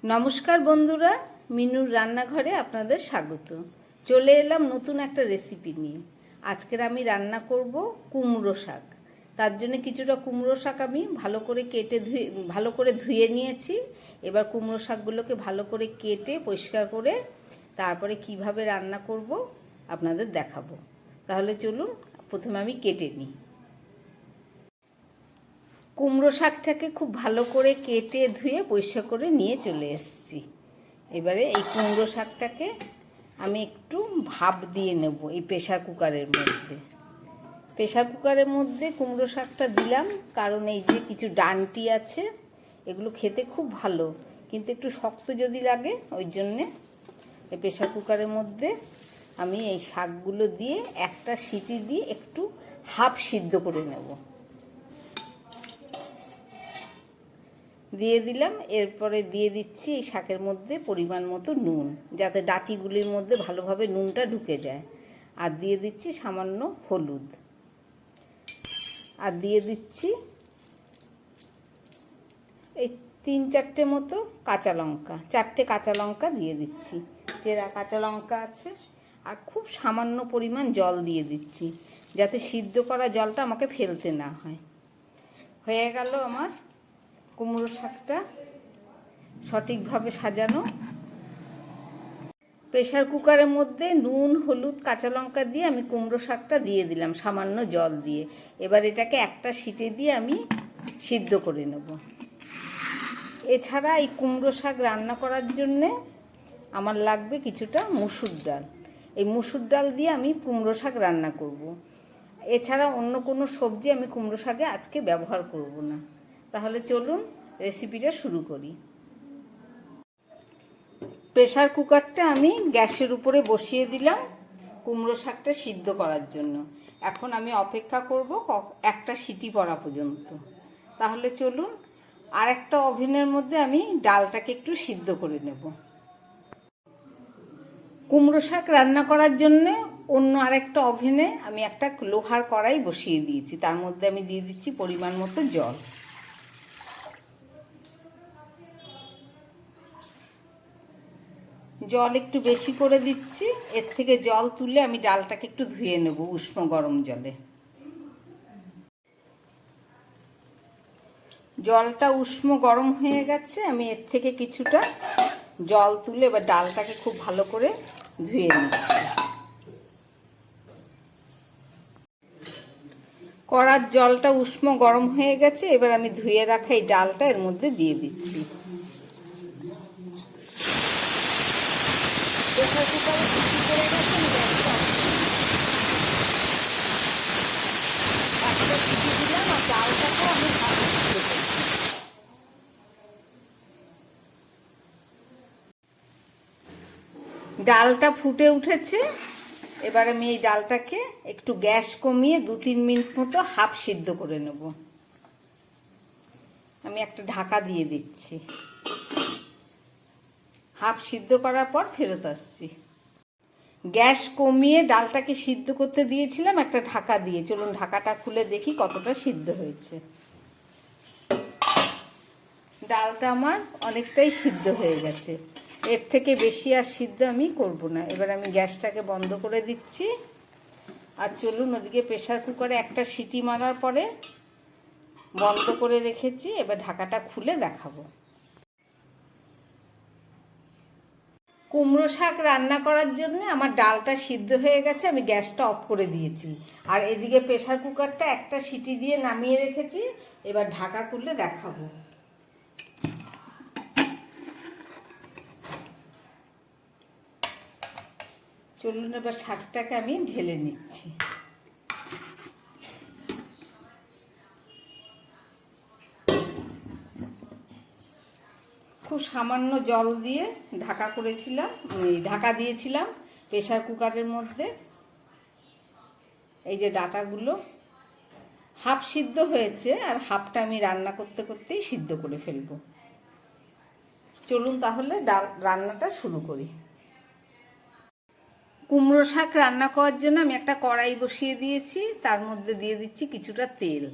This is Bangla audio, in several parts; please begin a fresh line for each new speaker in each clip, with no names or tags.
নমস্কার বন্ধুরা, মিনুর রান্নাঘরে আপনাদের স্বাগত। চলে এলাম নতুন একটা রেসিপি নিয়ে। আজকের আমি রান্না করব কুমড়ো শাক। তার জন্য কিছুটা কুমড়ো শাক আমি ভালো করে ধুয়ে নিয়েছি। এবার কুমড়ো শাকগুলোকে ভালো করে কেটে পরিষ্কার করে তারপরে কিভাবে রান্না করব আপনাদের দেখাবো। তাহলে চলুন প্রথমে আমি কেটে নিই। কুমড়ো শাকটাকে খুব ভালো করে কেটে ধুয়ে পরিষ্কার করে নিয়ে চলে এসেছি। এবারে এই কুমড়ো শাকটাকে আমি একটু ভাপ দিয়ে নেব এই প্রেশার কুকারের মধ্যে। প্রেশার কুকারের মধ্যে কুমড়ো শাকটা দিলাম কারণ এই যে কিছু ডাঁটি আছে, এগুলো খেতে খুব ভালো, কিন্তু একটু শক্ত যদি লাগে, ওই জন্যে এই প্রেশার কুকারের মধ্যে আমি এই শাকগুলো দিয়ে একটা সিটি দিয়ে একটু হাফ সিদ্ধ করে নেব। দিয়ে দিলাম। এরপরে দিয়ে দিচ্ছি এই শাকের মধ্যে পরিমাণ মতো নুন, যাতে ডাঁটিগুলির মধ্যে ভালোভাবে নুনটা ঢুকে যায়। আর দিয়ে দিচ্ছি সামান্য হলুদ। আর দিয়ে দিচ্ছি এই 3-4টে মতো কাঁচা লঙ্কা, 4টে কাঁচা লঙ্কা দিয়ে দিচ্ছি, চেরা কাঁচা লঙ্কা আছে। আর খুব সামান্য পরিমাণ জল দিয়ে দিচ্ছি, যাতে সিদ্ধ করা জলটা আমাকে ফেলতে না হয়। হয়ে গেল আমার কুমড়ো শাকটা সঠিকভাবে সাজানো। প্রেশার কুকারের মধ্যে নুন, হলুদ, কাঁচা লঙ্কা দিয়ে আমি কুমড়ো শাকটা দিয়ে দিলাম সামান্য জল দিয়ে। এবার এটাকে একটা সিটি দিয়ে আমি সিদ্ধ করে নেব। এছাড়া এই কুমড়ো শাক রান্না করার জন্যে আমার লাগবে কিছুটা মুসুর ডাল। এই মুসুর ডাল দিয়ে আমি কুমড়ো শাক রান্না করব। এছাড়া অন্য কোনো সবজি আমি কুমড়ো শাকে আজকে ব্যবহার করব না। তাহলে চলুন রেসিপিটা শুরু করি। প্রেশার কুকারটা আমি গ্যাসের উপরে বসিয়ে দিলাম কুমড়ো শাকটা সিদ্ধ করার জন্য। এখন আমি অপেক্ষা করব একটা সিটি পড়া পর্যন্ত। তাহলে চলুন আর একটা ওভেনের মধ্যে আমি ডালটাকে একটু সিদ্ধ করে নেব। কুমড়ো শাক রান্না করার জন্য অন্য আরেকটা ওভেনে আমি একটা লোহার কড়াই বসিয়ে দিয়েছি। তার মধ্যে আমি দিয়ে দিচ্ছি পরিমাণ মতো জল। জল একটু বেশি করে দিচ্ছি। এর থেকে জল তুলে আমি ডালটাকে একটু ধুয়ে নেব উষ্ণ গরম জলে। জলটা উষ্ণ গরম হয়ে গেছে, আমি এর থেকে কিছুটা জল তুলে এবার ডালটাকে খুব ভালো করে ধুয়ে নিচ্ছি। কড়ার জলটা উষ্ণ গরম হয়ে গেছে, এবার আমি ধুয়ে রাখা এই ডালটা এর মধ্যে দিয়ে দিচ্ছি। প্রেসার কুকারে সিটি পড়ে গেছে, আমি গ্যাসটা অফ করে একটা সিটি দিলাম। আর ডালটাকে আমি হাফ সিদ্ধ করছি। ডালটা ফুটে উঠেছে। এবার আমি এই ডালটাকে একটু গ্যাস কমিয়ে 2-3 মিনিট মতো হাফ সিদ্ধ করে নেব। আমি একটা ঢাকা দিয়ে দিচ্ছি। হাফ সিদ্ধ করার পর ফেরত আসছি। গ্যাস কমিয়ে ডালটাকে সিদ্ধ করতে দিয়েছিলাম একটা ঢাকা দিয়ে। চলুন ঢাকাটা খুলে দেখি কতটা সিদ্ধ হয়েছে। ডালটা আমার অনেকটাই সিদ্ধ হয়ে গেছে, এর থেকে বেশি আর সিদ্ধ আমি করব না। এবার আমি গ্যাসটাকে বন্ধ করে দিচ্ছি। আর চলুন ওদিকে প্রেশার কুকারে একটা সিটি মারার পরে বন্ধ করে রেখেছি। এবার ঢাকাটা খুলে দেখাবো। কুমড়ো শাক রান্না করার জন্য আমার ডালটা সিদ্ধ হয়ে গেছে, আমি গ্যাসটা অফ করে দিয়েছি। আর এদিকে প্রেশার কুকারটা একটা সিটি দিয়ে নামিয়ে রেখেছি। এবার ঢাকা খুলে দেখাবো। চলুন এবার শাকটাকে আমি ঢেলে নিচ্ছি। খুব সামান্য জল দিয়ে ঢাকা দিয়েছিলাম প্রেশার কুকারের মধ্যে। এই যে ডাঁটাগুলো হাফ সিদ্ধ হয়েছে, আর হাফটা আমি রান্না করতে করতেই সিদ্ধ করে ফেলবো। চলুন তাহলে রান্নাটা শুরু করি। কুমড়ো শাক রান্না করার জন্য আমি একটা কড়াই বসিয়ে দিয়েছি। তার মধ্যে দিয়ে দিচ্ছি কিছুটা তেল।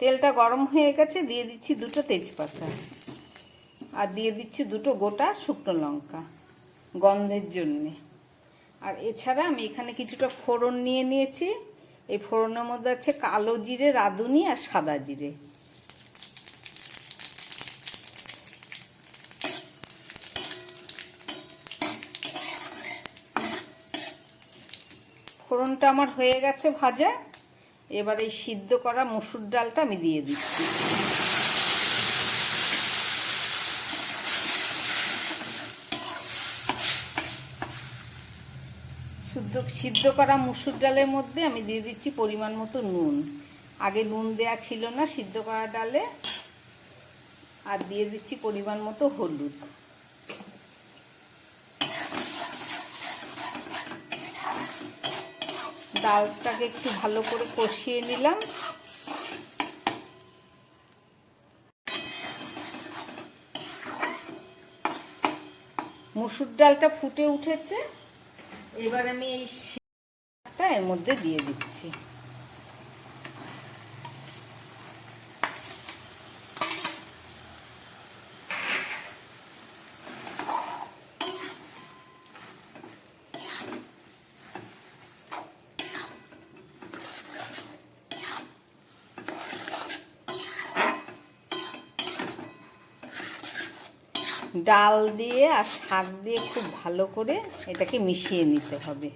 তেলটা গরম হয়ে গেছে, দিয়ে দিচ্ছি 2টো তেজপাতা আর দিয়ে দিচ্ছি 2টো গোটা শুকনো লঙ্কা গন্ধের জন্যে। আর এছাড়া আমি এখানে কিছুটা ফোড়ন নিয়ে নিয়েছি। এই ফোড়নের মধ্যে আছে কালো জিরে, রাঁধুনি আর সাদা জিরে। ফোড়নটা আমার হয়ে গেছে ভাজা। এবার এই সিদ্ধ করা মসুর ডালটা আমি দিয়ে দিচ্ছি। সিদ্ধ করা মসুর ডালের মধ্যে আমি দিয়ে দিচ্ছি পরিমাণ মতো নুন। আগে নুন দেয়া ছিল না সিদ্ধ করা ডালে। আর দিয়ে দিচ্ছি পরিমাণ মতো হলুদ। ডালটাকে একটু ভালো করে কষিয়ে নিলাম। মসুর ডালটা ফুটে উঠেছে। এবার আমি এই শাকটা এর মধ্যে দিয়ে দিচ্ছি। ডাল দিয়ে আর শাক দিয়ে খুব ভালো করে এটাকে মিশিয়ে নিতে হবে।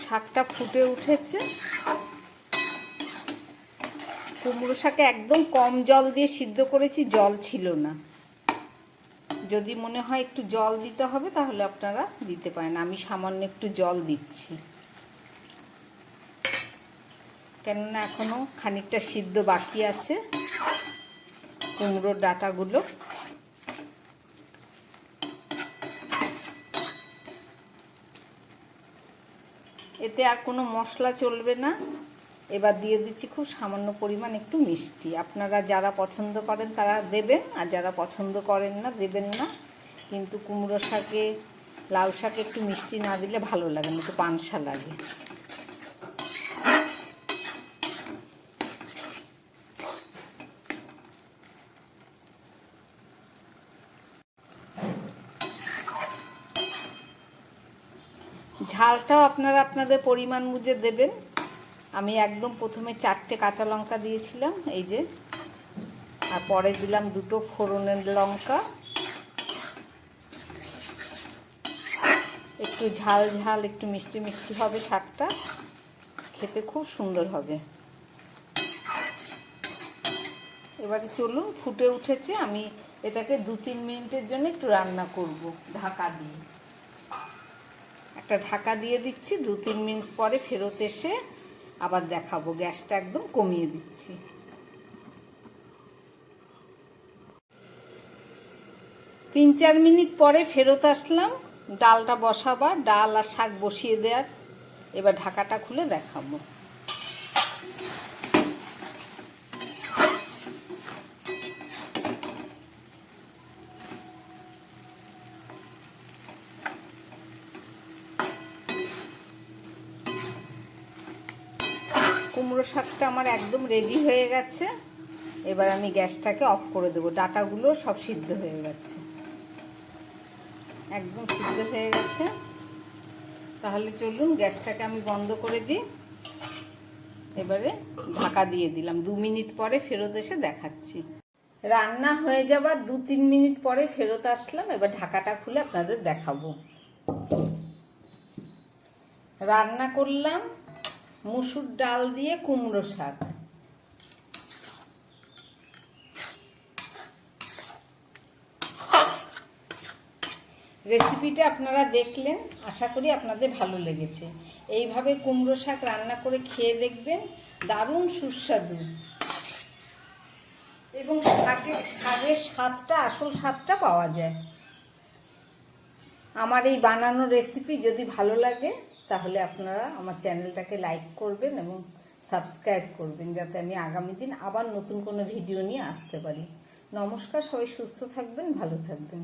শাকটা ফুটে উঠেছে। কুমড়ো শাকে একদম কম জল দিয়ে সিদ্ধ করেছি, জল ছিল না। যদি মনে হয় একটু জল দিতে হবে তাহলে আপনারা দিতে পারেন। আমি সামান্য একটু জল দিচ্ছি, কেননা এখনো খানিকটা সিদ্ধ বাকি আছে কুমড়োর ডাঁটাগুলো। এতে আর কোনো মশলা চলবে না। এবার দিয়ে দিচ্ছি খুব সামান্য পরিমাণ একটু মিষ্টি। আপনারা যারা পছন্দ করেন তারা দেবেন, আর যারা পছন্দ করেন না দেবেন না। কিন্তু কুমড়ো শাকে, লাউ শাকে একটু মিষ্টি না দিলে ভালো লাগে না, একটু পানসা লাগে। ঝালটাও আপনারা আপনাদের পরিমাণ বুঝে দেবেন। আমি একদম প্রথমে 4টে কাঁচা লঙ্কা দিয়েছিলাম, এই যে, আর পরে দিলাম 2টো ফোড়নের লঙ্কা। একটু ঝাল ঝাল, একটু মিষ্টি মিষ্টি হবে শাকটা, খেতে খুব সুন্দর হবে। এবারে চলুন, ফুটে উঠেছে। আমি এটাকে 2-3 মিনিটের জন্য একটু রান্না করব ঢাকা দিয়ে। একটা ঢাকা দিয়ে দিচ্ছি। 2-3 মিনিট পরে ফেরত এসে আবার দেখাবো। গ্যাসটা একদম কমিয়ে দিচ্ছি। 3-4 মিনিট পরে ফেরত আসলাম। ডালটা বসাবার, ডাল আর শাক বসিয়ে দেওয়ার। এবার ঢাকাটা খুলে দেখাবো। কুমড়ো শাকটা আমার একদম রেডি হয়ে গেছে। এবার আমি গ্যাসটাকে অফ করে দেবো। ডাঁটাগুলো সব সিদ্ধ হয়ে গেছে, একদম সিদ্ধ হয়ে গেছে। তাহলে চলুন গ্যাসটাকে আমি বন্ধ করে দিই। এবারে ঢাকা দিয়ে দিলাম। 2 মিনিট পরে ফেরত এসে দেখাচ্ছি। রান্না হয়ে যাবার 2-3 মিনিট পরে ফেরত আসলাম। এবার ঢাকাটা খুলে আপনাদের দেখাবো। রান্না করলাম মুসুর ডাল দিয়ে কুমড়ো শাক। রেসিপিটা আপনারা দেখলেন, আশা করি আপনাদের ভালো লেগেছে। এইভাবে কুমড়ো শাক রান্না করে খেয়ে দেখবেন, দারুণ সুস্বাদু। এবং শাকের স্বাদটা, আসল স্বাদটা পাওয়া যায়। আমার এই বানানো রেসিপি যদি ভালো লাগে তাহলে আপনারা আমার চ্যানেলটাকে লাইক করবেন এবং সাবস্ক্রাইব করবেন, যাতে আমি আগামী দিন আবার নতুন কোনো ভিডিও নিয়ে আসতে পারি। নমস্কার, সবাই সুস্থ থাকবেন, ভালো থাকবেন।